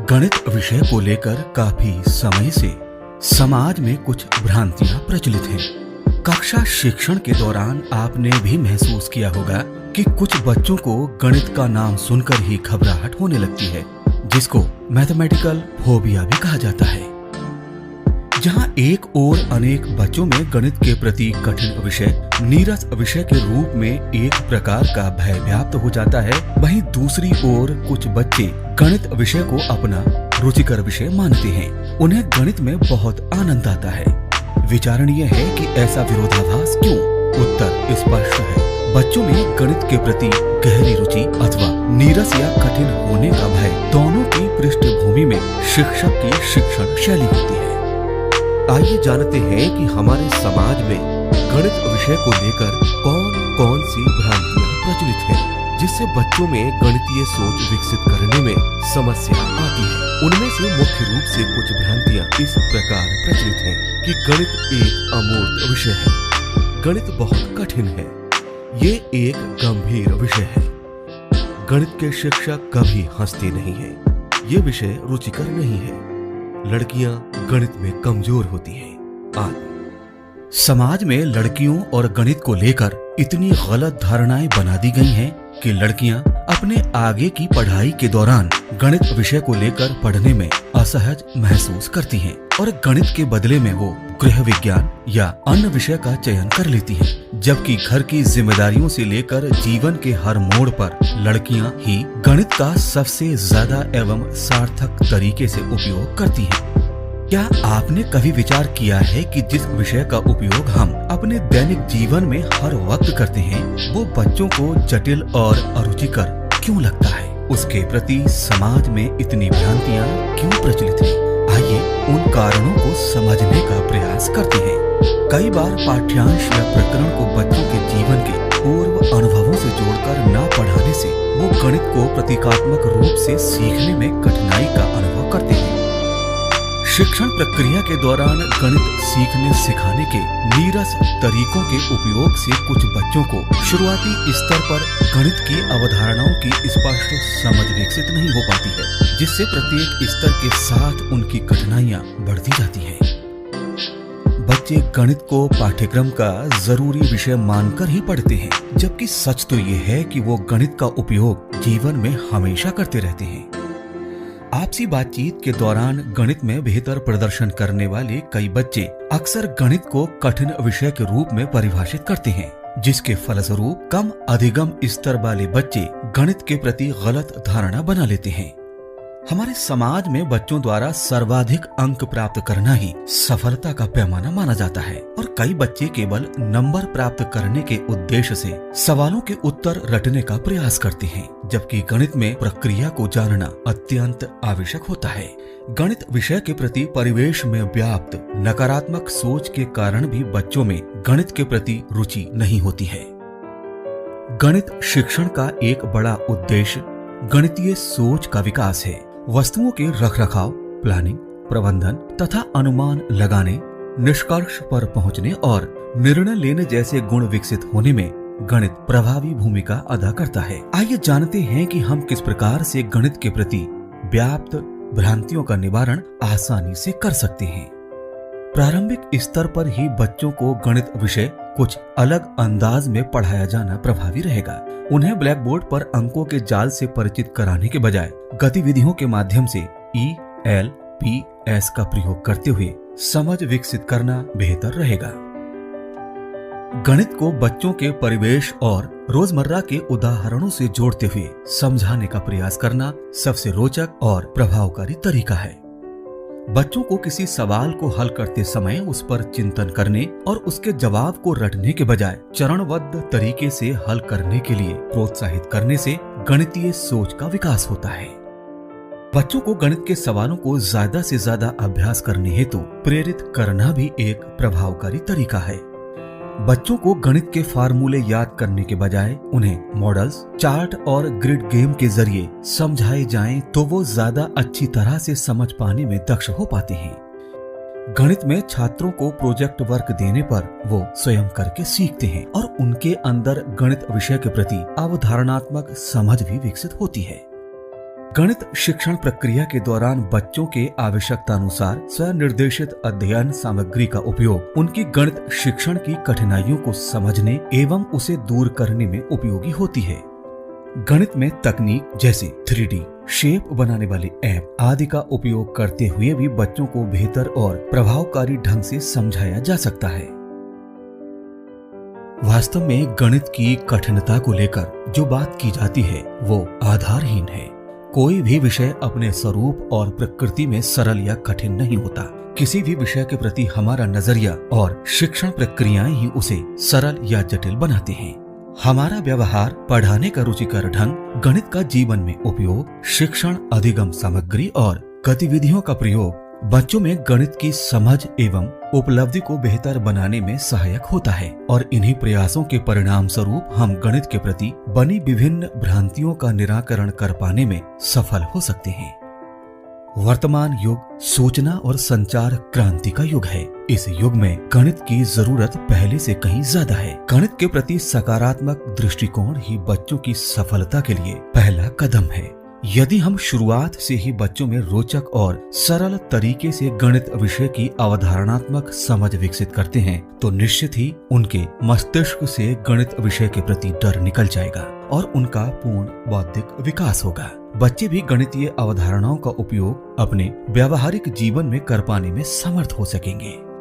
गणित विषय को लेकर काफी समय से समाज में कुछ भ्रांतियां प्रचलित हैं। कक्षा शिक्षण के दौरान आपने भी महसूस किया होगा कि कुछ बच्चों को गणित का नाम सुनकर ही घबराहट होने लगती है, जिसको मैथमेटिकल फोबिया भी कहा जाता है। जहां एक ओर अनेक बच्चों में गणित के प्रति कठिन विषय नीरस विषय के रूप में एक प्रकार का भय व्याप्त हो जाता है, वहीं दूसरी ओर कुछ बच्चे गणित विषय को अपना रुचिकर विषय मानते हैं। उन्हें गणित में बहुत आनंद आता है। विचारणीय है कि ऐसा विरोधाभास क्यों? उत्तर स्पष्ट है। बच्चों में गणित के प्रति गहरी रुचि अथवा नीरस या कठिन होने का भय, दोनों की पृष्ठभूमि में शिक्षक की शिक्षण शैली होती है। आइए जानते हैं कि हमारे समाज में गणित विषय को लेकर कौन कौन सी भ्रांतियां प्रचलित हैं, जिससे बच्चों में गणितीय सोच विकसित करने में समस्या आती है। उनमें से मुख्य रूप से कुछ भ्रांतियां इस प्रकार प्रचलित हैं कि गणित एक अमूर्त विषय है, गणित बहुत कठिन है, ये एक गंभीर विषय है, गणित के शिक्षक कभी हंसते नहीं हैं, ये विषय रुचिकर नहीं है, लड़कियां गणित में कमजोर होती हैं आदि। समाज में लड़कियों और गणित को लेकर इतनी गलत धारणाएं बना दी गई हैं कि लड़कियां अपने आगे की पढ़ाई के दौरान गणित विषय को लेकर पढ़ने में असहज महसूस करती हैं और गणित के बदले में वो गृह विज्ञान या अन्य विषय का चयन कर लेती हैं, जबकि घर की जिम्मेदारियों से लेकर जीवन के हर मोड़ पर लड़कियां ही गणित का सबसे ज्यादा एवं सार्थक तरीके से उपयोग करती हैं। क्या आपने कभी विचार किया है कि जिस विषय का उपयोग हम अपने दैनिक जीवन में हर वक्त करते हैं, वो बच्चों को जटिल और अरुचिकर क्यों लगता है? उसके प्रति समाज में इतनी भ्रांतियां क्यों प्रचलित हैं? आइए उन कारणों को समझने का प्रयास करते हैं। कई बार पाठ्यांश या प्रकरण को बच्चों के जीवन के पूर्व अनुभवों से जोड़कर न पढ़ाने से वो गणित को प्रतीकात्मक रूप से सीखने में कठिनाई का अनुभव करते हैं। शिक्षण प्रक्रिया के दौरान गणित सीखने सिखाने के नीरस तरीकों के उपयोग से कुछ बच्चों को शुरुआती स्तर पर गणित की अवधारणाओं की स्पष्ट समझ विकसित नहीं हो पाती है, जिससे प्रत्येक स्तर के साथ उनकी कठिनाइयां बढ़ती जाती हैं। बच्चे गणित को पाठ्यक्रम का जरूरी विषय मानकर ही पढ़ते हैं, जबकि सच तो ये है कि वो गणित का उपयोग जीवन में हमेशा करते रहते हैं। आपसी बातचीत के दौरान गणित में बेहतर प्रदर्शन करने वाले कई बच्चे अक्सर गणित को कठिन विषय के रूप में परिभाषित करते हैं, जिसके फलस्वरूप कम अधिगम स्तर वाले बच्चे गणित के प्रति गलत धारणा बना लेते हैं। हमारे समाज में बच्चों द्वारा सर्वाधिक अंक प्राप्त करना ही सफलता का पैमाना माना जाता है और कई बच्चे केवल नंबर प्राप्त करने के उद्देश्य से सवालों के उत्तर रटने का प्रयास करते हैं, जबकि गणित में प्रक्रिया को जानना अत्यंत आवश्यक होता है। गणित विषय के प्रति परिवेश में व्याप्त नकारात्मक सोच के कारण भी बच्चों में गणित के प्रति रुचि नहीं होती है। गणित शिक्षण का एक बड़ा उद्देश्य गणितीय सोच का विकास है। वस्तुओं के रखरखाव, प्लानिंग, प्रबंधन तथा अनुमान लगाने, निष्कर्ष पर पहुंचने और निर्णय लेने जैसे गुण विकसित होने में गणित प्रभावी भूमिका अदा करता है। आइए जानते हैं कि हम किस प्रकार से गणित के प्रति व्याप्त भ्रांतियों का निवारण आसानी से कर सकते हैं। प्रारंभिक स्तर पर ही बच्चों को गणित विषय कुछ अलग अंदाज में पढ़ाया जाना प्रभावी रहेगा। उन्हें ब्लैक बोर्ड पर अंकों के जाल से परिचित कराने के बजाय गतिविधियों के माध्यम से ELPS का प्रयोग करते हुए समझ विकसित करना बेहतर रहेगा। गणित को बच्चों के परिवेश और रोजमर्रा के उदाहरणों से जोड़ते हुए समझाने का प्रयास करना सबसे रोचक और प्रभावकारी तरीका है। बच्चों को किसी सवाल को हल करते समय उस पर चिंतन करने और उसके जवाब को रटने के बजाय चरणबद्ध तरीके से हल करने के लिए प्रोत्साहित करने से गणितीय सोच का विकास होता है। बच्चों को गणित के सवालों को ज्यादा से ज्यादा अभ्यास करने हेतु प्रेरित करना भी एक प्रभावकारी तरीका है। बच्चों को गणित के फार्मूले याद करने के बजाय उन्हें मॉडल्स, चार्ट और ग्रिड गेम के जरिए समझाए जाएं तो वो ज्यादा अच्छी तरह से समझ पाने में दक्ष हो पाते हैं। गणित में छात्रों को प्रोजेक्ट वर्क देने पर वो स्वयं करके सीखते हैं और उनके अंदर गणित विषय के प्रति अवधारणात्मक समझ भी विकसित होती है। गणित शिक्षण प्रक्रिया के दौरान बच्चों के आवश्यकतानुसार स्वनिर्देशित अध्ययन सामग्री का उपयोग उनकी गणित शिक्षण की कठिनाइयों को समझने एवं उसे दूर करने में उपयोगी होती है। गणित में तकनीक जैसे 3D शेप बनाने वाले ऐप आदि का उपयोग करते हुए भी बच्चों को बेहतर और प्रभावकारी ढंग से समझाया जा सकता है। वास्तव में गणित की कठिनता को लेकर जो बात की जाती है वो आधारहीन है। कोई भी विषय अपने स्वरूप और प्रकृति में सरल या कठिन नहीं होता। किसी भी विषय के प्रति हमारा नजरिया और शिक्षण प्रक्रियाएं ही उसे सरल या जटिल बनाते हैं। हमारा व्यवहार, पढ़ाने का रुचिकर ढंग, गणित का जीवन में उपयोग, शिक्षण अधिगम सामग्री और गतिविधियों का प्रयोग बच्चों में गणित की समझ एवं उपलब्धि को बेहतर बनाने में सहायक होता है और इन्हीं प्रयासों के परिणाम स्वरूप हम गणित के प्रति बनी विभिन्न भ्रांतियों का निराकरण कर पाने में सफल हो सकते हैं। वर्तमान युग सूचना और संचार क्रांति का युग है। इस युग में गणित की जरूरत पहले से कहीं ज्यादा है। गणित के प्रति सकारात्मक दृष्टिकोण ही बच्चों की सफलता के लिए पहला कदम है। यदि हम शुरुआत से ही बच्चों में रोचक और सरल तरीके से गणित विषय की अवधारणात्मक समझ विकसित करते हैं तो निश्चित ही उनके मस्तिष्क से गणित विषय के प्रति डर निकल जाएगा और उनका पूर्ण बौद्धिक विकास होगा। बच्चे भी गणितीय अवधारणाओं का उपयोग अपने व्यावहारिक जीवन में कर पाने में समर्थ हो सकेंगे।